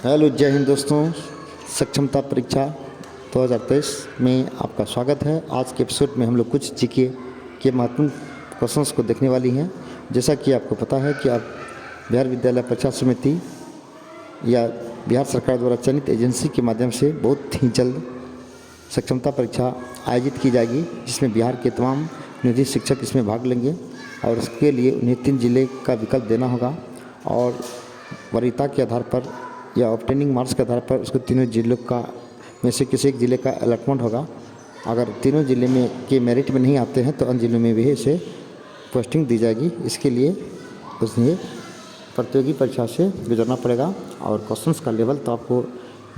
Hello, जय हिंद दोस्तों। सक्षमता परीक्षा 2023 में आपका स्वागत है। आज के एपिसोड में हम लोग कुछ जीके के महत्वपूर्ण क्वेश्चंस को देखने वाली हैं। जैसा कि आपको पता है कि आप बिहार विद्यालय परीक्षा समिति या बिहार सरकार द्वारा चयनित एजेंसी के माध्यम से बहुत ही जल्द सक्षमता परीक्षा आयोजित की जाएगी, जिसमें बिहार के तमाम नियोजित शिक्षक इसमें भाग लेंगे और इसके लिए उन्हें 3 जिले का विकल्प देना होगा और वरीयता के आधार पर या ऑब्टेनिंग मार्क्स के आधार पर उसको तीनों जिलों का में से किसी एक ज़िले का अलॉटमेंट होगा। अगर तीनों ज़िले में के मेरिट में नहीं आते हैं तो अन्य ज़िलों में भी इसे पोस्टिंग दी जाएगी। इसके लिए उसने प्रतियोगी परीक्षा से गुजरना पड़ेगा और क्वेश्चंस का लेवल तो आपको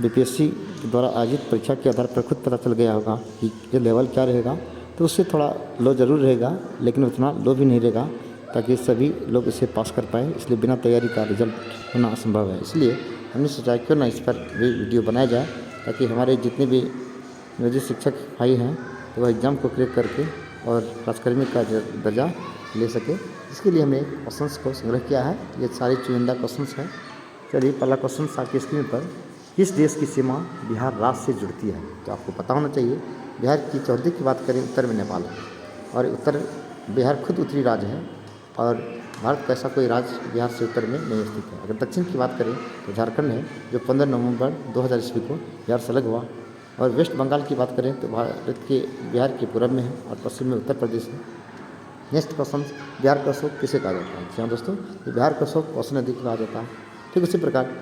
बीपीएससी द्वारा आयोजित परीक्षा के आधार पर खुद पता चल गया होगा कि ये लेवल क्या रहेगा। तो उससे थोड़ा लो ज़रूर रहेगा, लेकिन उतना लो भी नहीं रहेगा ताकि सभी लोग इसे पास कर पाए। इसलिए बिना तैयारी का रिजल्ट होना असंभव है। इसलिए हमने सोचा क्यों ना इस पर भी वीडियो बनाया जाए ताकि हमारे जितने भी नियोजित शिक्षक भाई हैं तो वह एग्ज़ाम को क्लियर करके और राजकर्मी का दर्जा ले सके। इसके लिए हमने क्वेश्चंस को संग्रह किया है। ये सारे चुनिंदा क्वेश्चंस हैं। चलिए, पहला क्वेश्चन आपकी स्क्रीन पर, किस देश की सीमा बिहार राज्य से जुड़ती है? तो आपको पता होना चाहिए। बिहार की चौहदी की बात करें, उत्तर में नेपाल है और उत्तर बिहार खुद उत्तरी राज्य है और भारत का ऐसा कोई राज्य बिहार से उत्तर में नहीं स्थित है। अगर दक्षिण की बात करें तो झारखंड है, जो 15 नवंबर 2000 ईस्वी को बिहार से अलग हुआ। और वेस्ट बंगाल की बात करें तो भारत के बिहार के पूर्व में है और पश्चिम में उत्तर प्रदेश है। नेक्स्ट क्वेश्चन, बिहार का अशोक किसे कहा जाता है? जी हाँ दोस्तों, बिहार का अशोक कोसी नदी को कहा जाता है। ठीक उसी प्रकार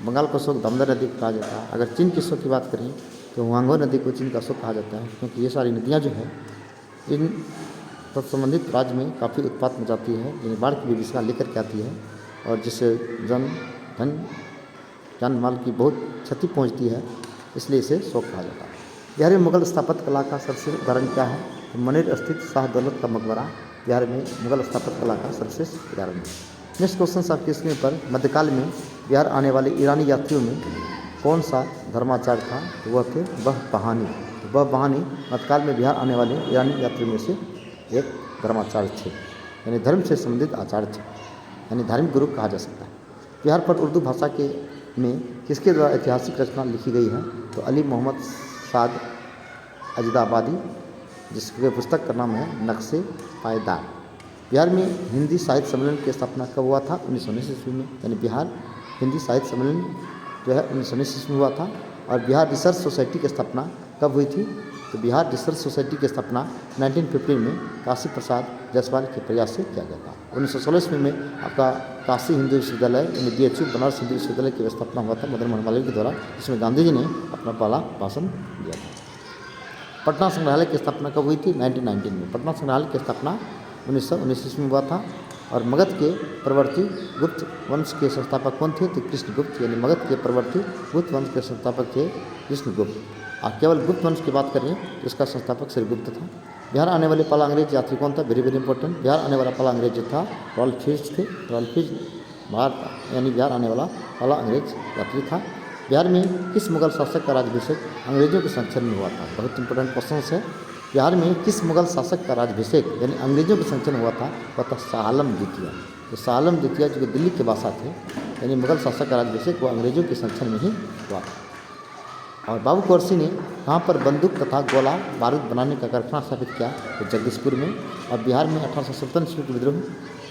बंगाल का अशोक दामोदर नदी को कहा जाता है। अगर चीन के अशोक की बात करें तो हुआंगो नदी को चीन का अशोक कहा जाता है, क्योंकि ये सारी नदियाँ जो है इन संबंधित राज्य में काफ़ी उत्पात मचाती है, यानी बाढ़ की विभीषिका लेकर के आती है और जिससे धन जान माल की बहुत क्षति पहुंचती है। इसलिए इसे शोक कहा जाता है। बिहार में मुगल स्थापत्य कला का सर्वश्रेष्ठ उदाहरण क्या है? तो मनेर स्थित शाह दौलत का मकबरा बिहार में मुगल स्थापत्य कला का सर्वश्रेष्ठ उदाहरण है। नेक्स्ट क्वेश्चन आपकी स्क्रीन पर, मध्यकाल में बिहार आने वाले ईरानी यात्रियों में कौन सा धर्माचार्य था? तो वह थे बहबहानी। तो बहबहानी मध्यकाल में बिहार आने वाले ईरानी यात्रियों में से एक धर्माचार्य थे, यानी धर्म से संबंधित आचार्य थे, यानी धार्मिक गुरु कहा जा सकता है। बिहार पर उर्दू भाषा के में किसके द्वारा ऐतिहासिक रचना लिखी गई है? तो अली मोहम्मद साद अजदाबादी, जिसके पुस्तक का नाम है नक्शे पायदार। बिहार में हिंदी साहित्य सम्मेलन की स्थापना कब हुआ था? 1919 ईस्वी में, यानी बिहार हिंदी साहित्य सम्मेलन जो है 1919 ईस्वी में हुआ था। और बिहार रिसर्च सोसाइटी की स्थापना कब हुई थी? तो बिहार रिसर्च सोसाइटी की स्थापना 1915 में काशी प्रसाद जायसवाल के प्रयास से किया गया था। 1916 ईस्वी में आपका काशी हिंदू विश्वविद्यालय यानी DHU बनारस हिंदू विश्वविद्यालय की स्थापना हुआ था मदन मोहन मालवीय के द्वारा, जिसमें गांधी जी ने अपना पहला भाषण दिया था। पटना संग्रहालय की स्थापना कब हुई थी? 1919 में। पटना संग्रहालय की स्थापना 1919 ईस्वी में हुआ था। और मगध के प्रवर्ती गुप्त वंश के संस्थापक कौन थे? तो कृष्णगुप्त, यानी मगध के प्रवर्ती गुप्त वंश के संस्थापक थे कृष्णगुप्त। और केवल गुप्त वंश की बात करें तो इसका संस्थापक श्रीगुप्त था। बिहार आने वाले पहला अंग्रेज यात्री कौन था? Very very important. बिहार आने वाला पहला अंग्रेज जो था रॉल्फ फिच थे। रॉल्फ फिच भारत यानी बिहार आने वाला पहला अंग्रेज यात्री था। बिहार में किस मुगल शासक का राज्याभिषेक अंग्रेजों के संरक्षण में हुआ था? बहुत इंपॉर्टेंट क्वेश्चन है। बिहार में किस मुगल शासक का राज्याभिषेक यानी अंग्रेजों के संरक्षण में हुआ था? वह था शाह आलम द्वितीय। तो शाह आलम द्वितीय जो दिल्ली के बादशाह थे, यानी मुगल शासक का राज्याभिषेक वो अंग्रेजों के संरक्षण में ही हुआ था। और बाबू कुंवर सिंह ने कहाँ पर बंदूक तथा गोला बारूद बनाने का कारखाना स्थापित किया? तो जगदीशपुर में। और बिहार में 1857 ईस्वी के विद्रोह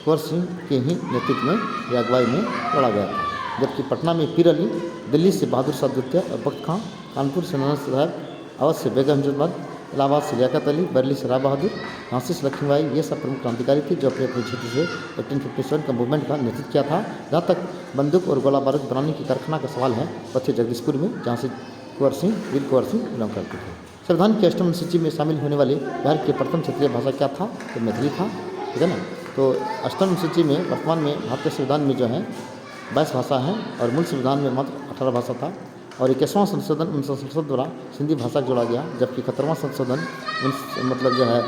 कुंवर सिंह के ही नेतृत्व में या अगुवाई में लड़ा गया था। जबकि पटना में पीर अली, दिल्ली से बहादुर शाह द्वितीय और बख्त खां, कानपुर से नाना साहब, अवध से बेगम हजरत, इलाहाबाद से लियाकत अली, बरेली से राव बहादुर, झांसी से लक्ष्मीबाई, ये सब प्रमुख क्रांतिकारी थे जो अपने अपने क्षेत्र से 1857 का मूवमेंट का नेतृत्व किया था। जहाँ तक बंदूक और गोला बारूद बनाने की कारखाना का सवाल है, वह थे जगदीशपुर में, जहाँ से कुंवर सिंह वीर कुंवर सिंह बिलोंग करते थे। संविधान की अष्टम अनुसूची में शामिल होने वाले बिहार की प्रथम क्षेत्रीय भाषा क्या था? तो मैथिली था। ठीक है ना। तो अष्टम अनुसूची में वर्तमान में भारतीय संविधान में जो है 22 भाषा है और मूल संविधान में मात्र 18 भाषा था। और 21वां संशोधन 1967 द्वारा सिंधी भाषा जोड़ा गया, जबकि 71वां संशोधन मतलब जो है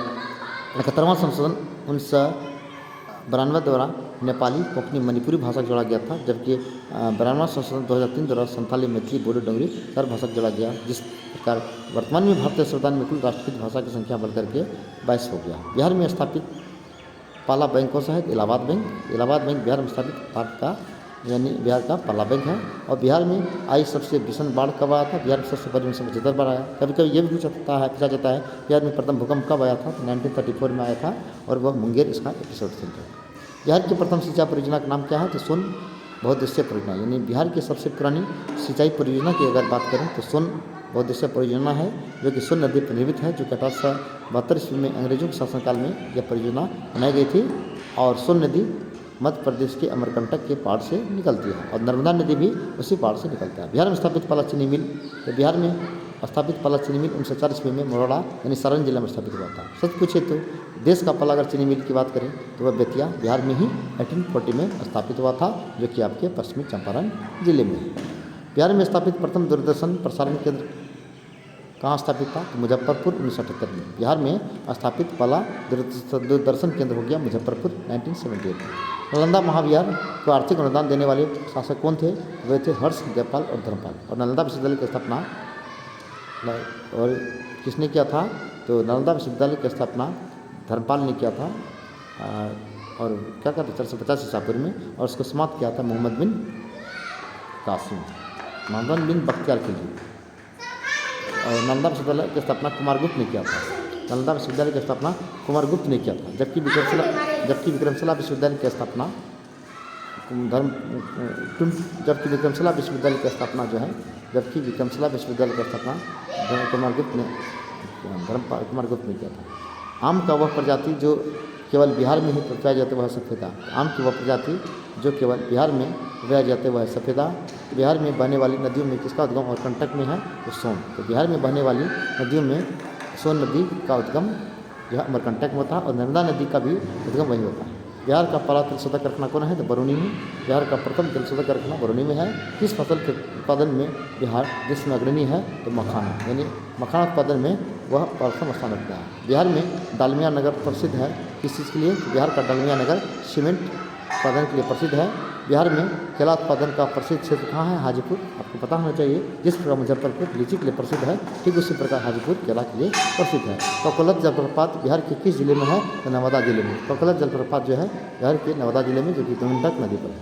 71वां संशोधन 1992 द्वारा नेपाली, कोंकणी, मणिपुरी भाषा जोड़ा गया था। जबकि 92वां संशोधन 2003 द्वारा संथाली, मैथिली, बोडो, डोगरी 4 भाषा जोड़ा गया। जिस प्रकार वर्तमान में भारतीय संविधान में कुल राष्ट्रकृत भाषा की संख्या बढ़कर के 22 हो गया। बिहार में स्थापित पहला बैंक कौन सा है? इलाहाबाद बैंक। इलाहाबाद बैंक बिहार में स्थापित भारत का यानी बिहार का पहला बैंक है। और बिहार में आई सबसे भीषण बाढ़ कब आया था? बिहार में सबसे बड़ी 75 बार आया। कभी कभी ये भी पूछा जाता है बिहार में प्रथम भूकंप कब आया था? तो 1934 में आया था और वह मुंगेर इसका एपिसोड सेंटर है। बिहार की प्रथम सिंचाई परियोजना का नाम क्या है? तो सोन बहुउद्देशीय परियोजना। यानी बिहार की सबसे पुरानी सिंचाई परियोजना की अगर बात करें तो सोन बहुउद्देशीय परियोजना है, जो कि सोन नदी पर निर्मित है, जो कि 1872 ईस्वी में अंग्रेजों के शासनकाल में यह परियोजना बनाई गई थी। और सोन नदी मध्य प्रदेश के अमरकंटक के पहाड़ से निकलती है और नर्मदा नदी भी उसी पहाड़ से निकलता है। बिहार में स्थापित पहला चीनी मिल, तो बिहार में स्थापित पहला चीनी मिल 1904 ईस्वी में मोरड़ा यानी सारण जिला में स्थापित हुआ था। सच पूछे तो देश का पहला अगर चीनी मिल की बात करें तो वह बेतिया बिहार में ही 1840 में स्थापित हुआ था, जो कि आपके पश्चिमी चंपारण जिले में है। बिहार में स्थापित प्रथम दूरदर्शन प्रसारण केंद्र कहाँ स्थापित था? तो मुजफ्फरपुर 1978 में। बिहार में स्थापित पहला दूरदर्शन केंद्र हो गया मुजफ्फरपुर 1978 में। नालंदा महाविहार को आर्थिक अनुदान देने वाले शासक कौन थे? वे थे हर्ष, जयपाल और धर्मपाल। और नालंदा विश्वविद्यालय की स्थापना और किसने किया था? तो नालंदा विश्वविद्यालय की स्थापना धर्मपाल ने किया था और क्या कहते 450 ईसा पूर्व में, और उसको समाप्त किया था मोहम्मद बिन कासिम, मोहम्मद बिन बख्तियार खिलजी। और नालंदा विश्वविद्यालय की स्थापना कुमारगुप्त ने किया था। नालंदा विश्वविद्यालय की स्थापना कुमारगुप्त ने किया था, जबकि विक्रमशिला विश्वविद्यालय की स्थापना विक्रमशिला विश्वविद्यालय की स्थापना जो है, जबकि विक्रमशिला विश्वविद्यालय की स्थापना कुमारगुप्त ने किया था। आम का वह प्रजाति जो केवल बिहार में ही पाई जाती वह सफ़ेदा। आम की वह प्रजाति जो केवल बिहार में पाई जाते वह सफ़ेदा। बिहार में बहने वाली नदियों में किसका उद्गम और कंटक में है? तो सोन। तो बिहार में बहने वाली नदियों में सोन नदी का उद्गम जो है अमरकंटक में होता है और नर्मदा नदी का भी उद्गम वही होता है। बिहार का पहला तेलशोधक कारखाना कौन है? तो बरौनी में। बिहार का प्रथम तेलशोधक कारखाना बरौनी में है। किस फसल के उत्पादन में बिहार देश में अग्रणी है? तो मखाना, यानी मखाना उत्पादन में वह प्रथम स्थान रखता है। बिहार में डालमिया नगर प्रसिद्ध है किस चीज़ के लिए? बिहार का डालमिया नगर सीमेंट उत्पादन के लिए प्रसिद्ध है। बिहार में केला उत्पादन का प्रसिद्ध क्षेत्र कहाँ है? हाजीपुर। आपको पता होना चाहिए, जिस प्रकार मुजफ्फरपुर लीची के लिए प्रसिद्ध है, ठीक उसी प्रकार हाजीपुर केला के लिए प्रसिद्ध है। कौकलत जलप्रपात बिहार के किस जिले में है? तो नर्मदा जिले में। कौकलत जलप्रपात जो है बिहार के नर्मदा जिले में, जो कि गंडक नदी पर है।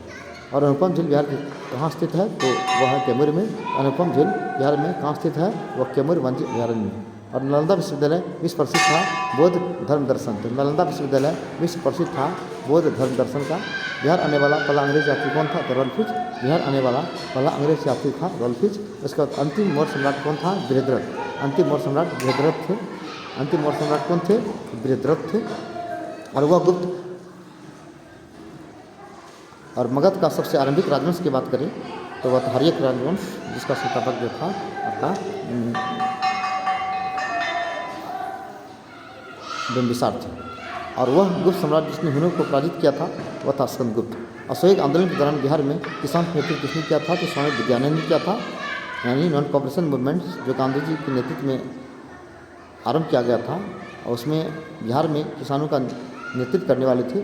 और अनुपम झील बिहार के कहाँ स्थित है? तो वह है कैमूर में। अनुपम झील बिहार में कहाँ स्थित है? वह कैमूर वन्य अभयारण्य में। और नालंदा विश्वविद्यालय विश्व प्रसिद्ध था बौद्ध धर्म दर्शन। तो नालंदा विश्वविद्यालय विश्व प्रसिद्ध था बौद्ध धर्म दर्शन का। बिहार आने वाला पहला अंग्रेज यात्री कौन था? तो रॉल्फिच। बिहार आने वाला पहला अंग्रेज यात्री था रॉल्फिच। उसके बाद अंतिम मौर्य सम्राट कौन था? बृहद्रथ। अंतिम मौर्य सम्राट बृहद्रथ थे। अंतिम मौर्य सम्राट कौन थे? बृहद्रथ थे। और वह गुप्त और मगध का सबसे आरंभिक राजवंश की बात करें तो वह हर्यक राजवंश, जिसका संस्थापक जो था आपका बिंबिसार थे। और वह गुप्त सम्राट जिसने हुनों को पराजित किया था वह था स्कंदगुप्त। असहयोग आंदोलन के दौरान बिहार में किसान नेतृत्व किसने किया था? तो स्वामी विद्यानंद ने किया था, यानी नॉन कॉपरेशन मूवमेंट जो गांधी जी के नेतृत्व में आरंभ किया गया था। और उसमें बिहार में किसानों का नेतृत्व करने वाले थे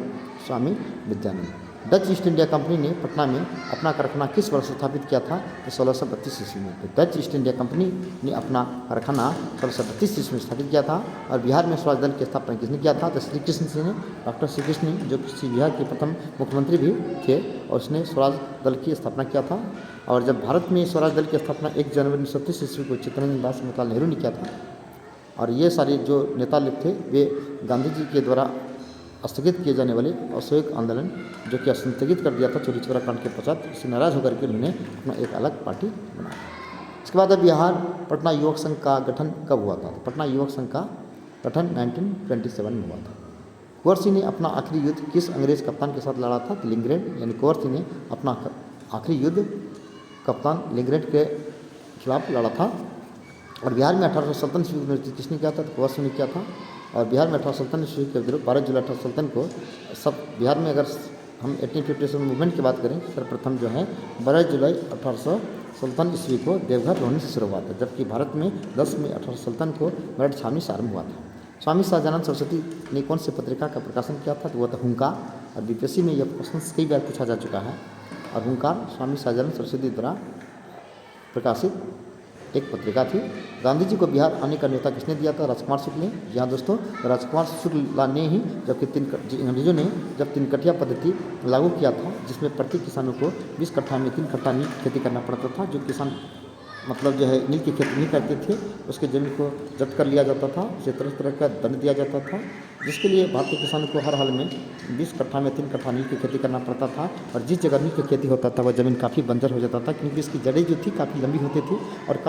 Swami Vidyanand. Dutch East India Company ने पटना में अपना कारखाना किस वर्ष स्थापित किया था? तो 1632 ईस्वी में। तो डच ईस्ट इंडिया कंपनी ने अपना कारखाना 1632 ईस्वी में स्थापित किया था। और बिहार में स्वराज दल की स्थापना किसने किया था? तो श्री कृष्ण सिंह ने, डॉक्टर श्री कृष्ण, जो कि बिहार के प्रथम मुख्यमंत्री भी थे, और उसने स्वराज दल की स्थापना किया था। और जब भारत में स्वराज दल की स्थापना 1 जनवरी 1930 ईस्वी को चित्तरंजन दास मोतीलाल नेहरू ने किया था। और ये सारे जो नेता लोग थे वे गांधी जी के द्वारा स्थगित किए जाने वाले असहयोग आंदोलन जो कि स्थगित कर दिया था चोरी चोरा कांड के पश्चात, इससे नाराज होकर के उन्होंने अपना एक अलग पार्टी बनाया। इसके बाद अब बिहार पटना युवक संघ का गठन कब हुआ था? तो पटना युवक संघ का गठन 1927 में हुआ था। कुंवर सिंह ने अपना आखिरी युद्ध किस अंग्रेज कप्तान के साथ लड़ा था? तो लिंगरेड, यानी कुंवर सिंह ने अपना आखिरी युद्ध कप्तान लिंगरेड के खिलाफ लड़ा था। और बिहार में 1857 ईस्वी को नेतृत्व किसने किया था? तो कुंवर सिंह ने किया था। और बिहार में 1857 ईस्वी के विरुद्ध 12 जुलाई 1857 को सब बिहार में, अगर हम 1857 मूवमेंट की बात करें, सर्वप्रथम जो है 12 जुलाई 1857 ईस्वी को देवघर रोहनी से शुरू हुआ था, जबकि भारत में 10 मई 1857 को मेरठ छावनी से आरंभ हुआ था। स्वामी सहजानंद सरस्वती ने कौन सी पत्रिका का प्रकाशन किया था? तो वह था हुंकार। और बीपीएससी में यह प्रश्न कई बार पूछा जा चुका है। और हुंकार स्वामी सहजानंद सरस्वती द्वारा प्रकाशित एक पत्रिका थी। गांधी जी को बिहार आने का न्योता किसने दिया था? राजकुमार शुक्ल ने। जी हाँ दोस्तों, राजकुमार शुक्ला ने ही जबकि अंग्रेजों ने जब 3 कट्ठा पद्धति लागू किया था, जिसमें प्रति किसानों को 20 कट्ठा में 3 कट्ठा नील की खेती करना पड़ता था। जो किसान मतलब जो है नील की खेती नहीं करते थे, उसके ज़मीन को जब्त कर लिया जाता था, उसे तरह तरह का दंड दिया जाता था, जिसके लिए भारतीय किसानों को हर हाल में 20 कट्ठा में 3 कट्ठा नील की खेती करना पड़ता था। और जिस जगह नील की खेती होता था वह ज़मीन काफ़ी बंजर हो जाता था, क्योंकि इसकी जड़ें जो थी काफ़ी लंबी होती थी और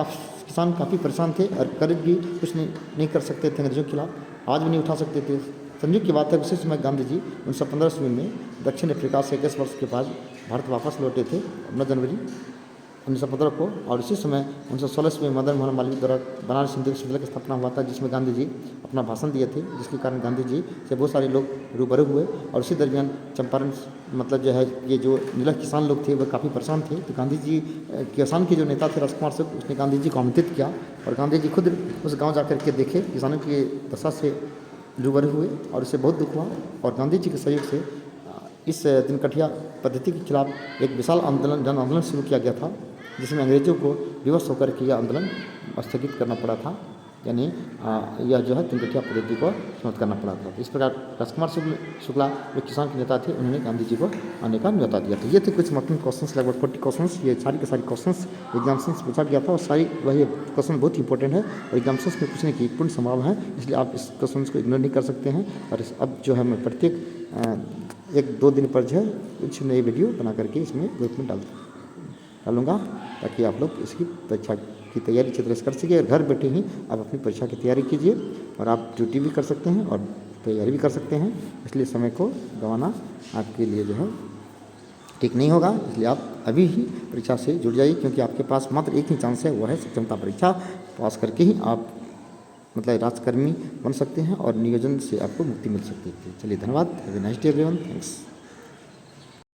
किसान काफ़ी परेशान थे और कर्ज भी कुछ नहीं कर सकते थे अंग्रेजों के खिलाफ, आज भी नहीं उठा सकते थे। संयोग की बात है, उसी समय गांधी जी 1915 ईस्वी में दक्षिण अफ्रीका से 21 वर्ष के बाद भारत वापस लौटे थे 9 जनवरी 1915 को। और इसी समय 1916 में मदन मोहन मालवीय द्वारा बनारस हिंदू विश्वविद्यालय की स्थापना हुआ था, जिसमें गांधी जी अपना भाषण दिए थे, जिसके कारण गांधी जी से बहुत सारे लोग रूबरू हुए। और उसी दरमियान चंपारण मतलब जो है ये जो नीलह किसान लोग थे वह काफ़ी परेशान थे, तो गांधी जी किसान के जो नेता थे राजकुमार शुक्ल, उसने गांधी जी को आमंत्रित किया और गांधी जी खुद उस गाँव जा कर के देखे, किसानों की दशा से रूबरू हुए और उससे बहुत दुख हुआ। और गांधी जी के सहयोग से इस 3 कट्ठा पद्धति के खिलाफ एक विशाल आंदोलन, जन आंदोलन शुरू किया गया था, जिसमें अंग्रेजों को विवश होकर के यह आंदोलन स्थगित करना पड़ा था, यानी यह जो है 3 कट्ठा पद्धति को समाप्त करना पड़ा था। इस प्रकार राजकुमार शुक्ला जो किसान के नेता थे, उन्होंने गांधी जी को आने का न्योता दिया था। ये थे कुछ महत्वपूर्ण क्वेश्चंस, लगभग 40 क्वेश्चंस, ये सारी के सारी क्वेश्चंस एग्जाम्स पूछा गया था और सारी वही क्वेश्चन बहुत इंपॉर्टेंट है और एग्जाम्स में पूछने की पूर्ण संभावना है, इसलिए आप इस क्वेश्चन को इग्नोर नहीं कर सकते हैं। और अब जो है मैं प्रत्येक 1-2 दिन पर जो है कुछ नई वीडियो बना करके इसमें ग्रुप में डालूंगा, ताकि आप लोग इसकी परीक्षा की तैयारी अच्छी तरह से कर सके और घर बैठे ही आप अपनी परीक्षा की तैयारी कीजिए और आप ड्यूटी भी कर सकते हैं और तैयारी भी कर सकते हैं। इसलिए समय को गंवाना आपके लिए जो है ठीक नहीं होगा, इसलिए आप अभी ही परीक्षा से जुड़ जाइए, क्योंकि आपके पास मात्र एक ही चांस है, वो है सक्षमता परीक्षा। पास करके ही आप मतलब राजकर्मी बन सकते हैं और नियोजन से आपको मुक्ति मिल सकती है। चलिए धन्यवाद, have a nice day everyone, thanks.